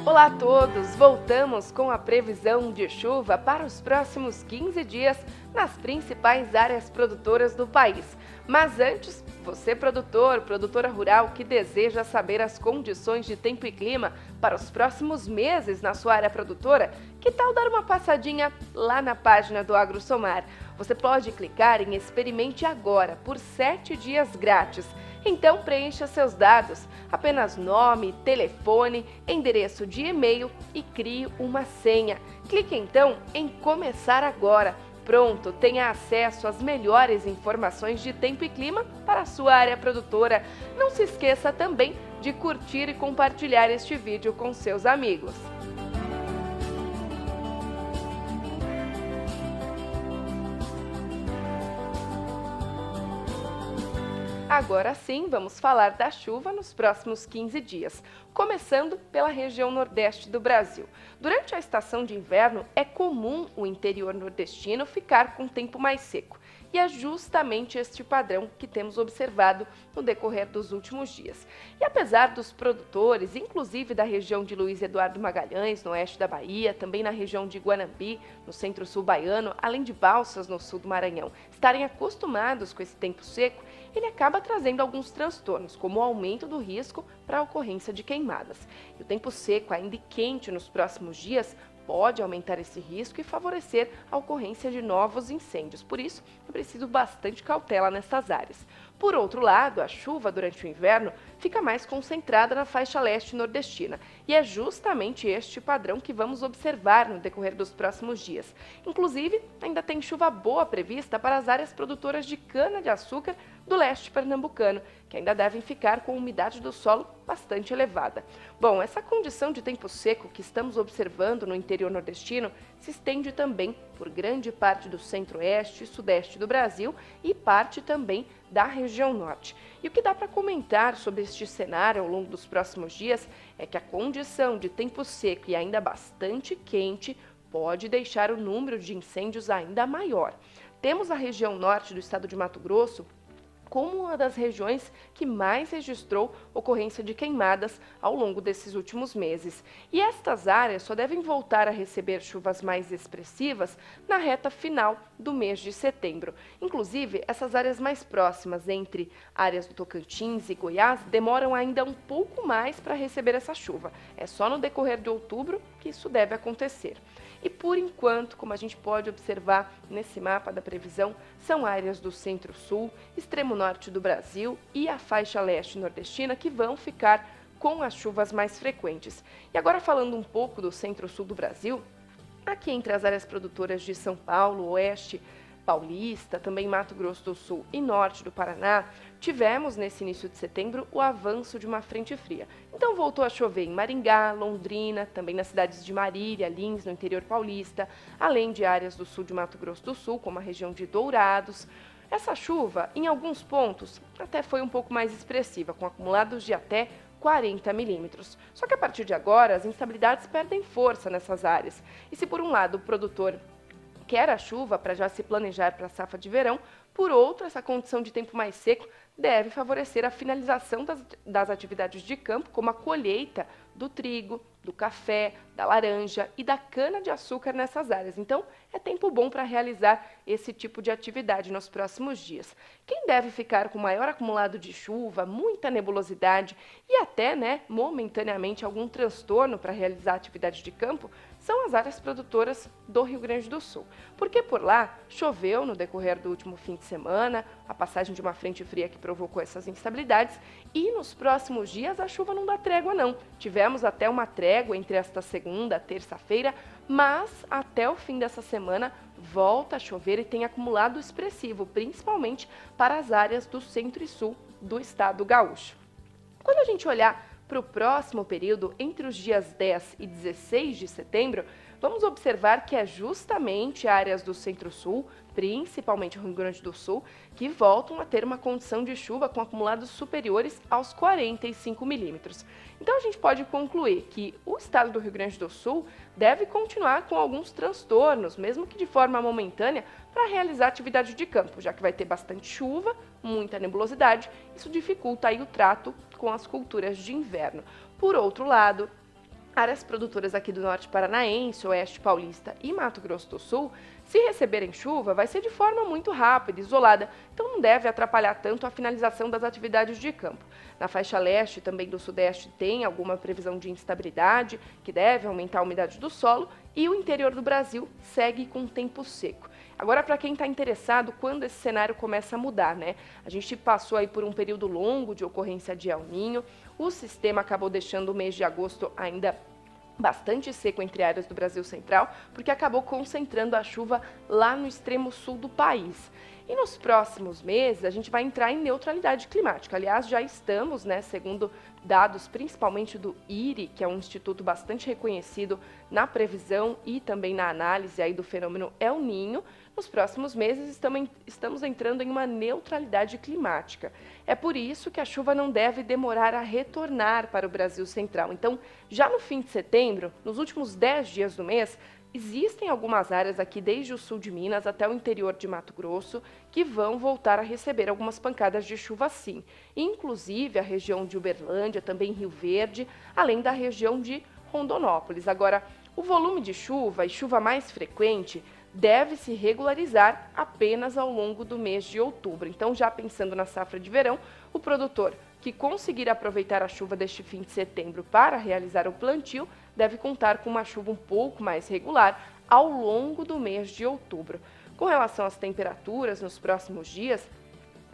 Olá a todos! Voltamos com a previsão de chuva para os próximos 15 dias nas principais áreas produtoras do país. Mas antes, você produtor, produtora rural que deseja saber as condições de tempo e clima para os próximos meses na sua área produtora, que tal dar uma passadinha lá na página do AgroSomar? Você pode clicar em Experimente Agora por 7 dias grátis. Então preencha seus dados, apenas nome, telefone, endereço de e-mail e crie uma senha. Clique então em Começar Agora. Pronto, tenha acesso às melhores informações de tempo e clima para a sua área produtora. Não se esqueça também de curtir e compartilhar este vídeo com seus amigos. Agora sim, vamos falar da chuva nos próximos 15 dias, começando pela região nordeste do Brasil. Durante a estação de inverno, é comum o interior nordestino ficar com tempo mais seco. E é justamente este padrão que temos observado no decorrer dos últimos dias. E apesar dos produtores, inclusive da região de Luiz Eduardo Magalhães, no oeste da Bahia, também na região de Guanambi, no centro-sul baiano, além de Balsas, no sul do Maranhão, estarem acostumados com esse tempo seco, ele acaba trazendo alguns transtornos, como o aumento do risco para a ocorrência de queimadas. E o tempo seco, ainda e quente nos próximos dias, pode aumentar esse risco e favorecer a ocorrência de novos incêndios. Por isso, é preciso bastante cautela nessas áreas. Por outro lado, a chuva durante o inverno fica mais concentrada na faixa leste nordestina, e é justamente este padrão que vamos observar no decorrer dos próximos dias. Inclusive, ainda tem chuva boa prevista para as áreas produtoras de cana-de-açúcar do leste pernambucano, que ainda devem ficar com umidade do solo bastante elevada. Bom, essa condição de tempo seco que estamos observando no interior nordestino se estende também por grande parte do centro-oeste e sudeste do Brasil e parte também da região norte. E o que dá para comentar sobre este cenário ao longo dos próximos dias é que a condição de tempo seco e ainda bastante quente pode deixar o número de incêndios ainda maior. Temos a região norte do estado de Mato Grosso como uma das regiões que mais registrou ocorrência de queimadas ao longo desses últimos meses. E estas áreas só devem voltar a receber chuvas mais expressivas na reta final do mês de setembro. Inclusive, essas áreas mais próximas, entre áreas do Tocantins e Goiás, demoram ainda um pouco mais para receber essa chuva. É só no decorrer de outubro que isso deve acontecer. E por enquanto, como a gente pode observar nesse mapa da previsão, são áreas do centro-sul, extremo norte do Brasil e a faixa leste nordestina que vão ficar com as chuvas mais frequentes. E agora falando um pouco do centro-sul do Brasil, aqui entre as áreas produtoras de São Paulo, Oeste Paulista, também Mato Grosso do Sul e Norte do Paraná, tivemos nesse início de setembro o avanço de uma frente fria. Então voltou a chover em Maringá, Londrina, também nas cidades de Marília, Lins, no interior paulista, além de áreas do sul de Mato Grosso do Sul, como a região de Dourados. Essa chuva, em alguns pontos, até foi um pouco mais expressiva, com acumulados de até 40 milímetros. Só que a partir de agora, as instabilidades perdem força nessas áreas. E se por um lado o produtor quer a chuva para já se planejar para a safra de verão, por outro, essa condição de tempo mais seco deve favorecer a finalização das atividades de campo, como a colheita do trigo, do café, da laranja e da cana-de-açúcar nessas áreas. Então, é tempo bom para realizar esse tipo de atividade nos próximos dias. Quem deve ficar com maior acumulado de chuva, muita nebulosidade e até, momentaneamente, algum transtorno para realizar atividade de campo, são as áreas produtoras do Rio Grande do Sul. Porque por lá choveu no decorrer do último fim de semana, a passagem de uma frente fria que provocou essas instabilidades, e nos próximos dias a chuva não dá trégua não. Tivemos até uma trégua entre esta segunda e terça-feira, mas até o fim dessa semana volta a chover e tem acumulado expressivo, principalmente para as áreas do centro e sul do estado gaúcho. Quando a gente olhar para o próximo período, entre os dias 10 e 16 de setembro, vamos observar que é justamente áreas do centro-sul, principalmente o Rio Grande do Sul, que voltam a ter uma condição de chuva com acumulados superiores aos 45 milímetros. Então a gente pode concluir que o estado do Rio Grande do Sul deve continuar com alguns transtornos, mesmo que de forma momentânea, para realizar atividade de campo, já que vai ter bastante chuva, muita nebulosidade, isso dificulta aí o trato com as culturas de inverno. Por outro lado, Áreas produtoras aqui do norte paranaense, oeste paulista e Mato Grosso do Sul, se receberem chuva, vai ser de forma muito rápida, isolada, então não deve atrapalhar tanto a finalização das atividades de campo. Na faixa leste e também do sudeste tem alguma previsão de instabilidade, que deve aumentar a umidade do solo, e o interior do Brasil segue com tempo seco. Agora, para quem está interessado, quando esse cenário começa a mudar, né? A gente passou aí por um período longo de ocorrência de El Niño, o sistema acabou deixando o mês de agosto ainda bastante seco entre áreas do Brasil Central, porque acabou concentrando a chuva lá no extremo sul do país. E nos próximos meses a gente vai entrar em neutralidade climática. Aliás, já estamos, né, segundo dados principalmente do IRI, que é um instituto bastante reconhecido na previsão e também na análise aí do fenômeno El Niño, nos próximos meses estamos entrando em uma neutralidade climática. É por isso que a chuva não deve demorar a retornar para o Brasil Central. Então, já no fim de setembro, nos últimos 10 dias do mês, existem algumas áreas aqui desde o sul de Minas até o interior de Mato Grosso que vão voltar a receber algumas pancadas de chuva sim, inclusive a região de Uberlândia, também Rio Verde, além da região de Rondonópolis. Agora, o volume de chuva e chuva mais frequente deve se regularizar apenas ao longo do mês de outubro. Então, já pensando na safra de verão, o produtor que conseguir aproveitar a chuva deste fim de setembro para realizar o plantio deve contar com uma chuva um pouco mais regular ao longo do mês de outubro. Com relação às temperaturas, nos próximos dias,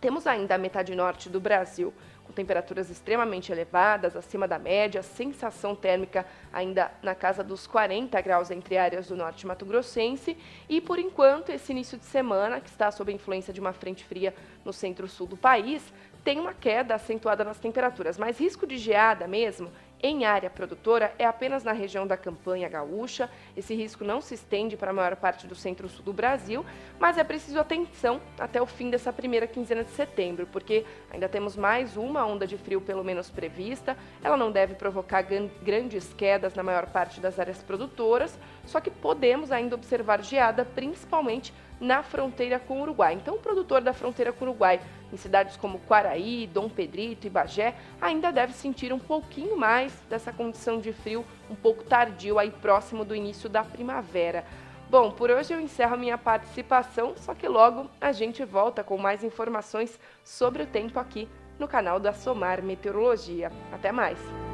temos ainda a metade norte do Brasil com temperaturas extremamente elevadas, acima da média, sensação térmica ainda na casa dos 40 graus entre áreas do norte mato-grossense e, por enquanto, esse início de semana, que está sob a influência de uma frente fria no centro-sul do país, tem uma queda acentuada nas temperaturas, mas risco de geada mesmo em área produtora é apenas na região da Campanha Gaúcha. Esse risco não se estende para a maior parte do centro-sul do Brasil, mas é preciso atenção até o fim dessa primeira quinzena de setembro, porque ainda temos mais uma onda de frio pelo menos prevista. Ela não deve provocar grandes quedas na maior parte das áreas produtoras, só que podemos ainda observar geada, principalmente na fronteira com o Uruguai. Então, o produtor da fronteira com o Uruguai, em cidades como Quaraí, Dom Pedrito e Bagé, ainda deve sentir um pouquinho mais dessa condição de frio um pouco tardio, aí próximo do início da primavera. Bom, por hoje eu encerro a minha participação, só que logo a gente volta com mais informações sobre o tempo aqui no canal da Somar Meteorologia. Até mais!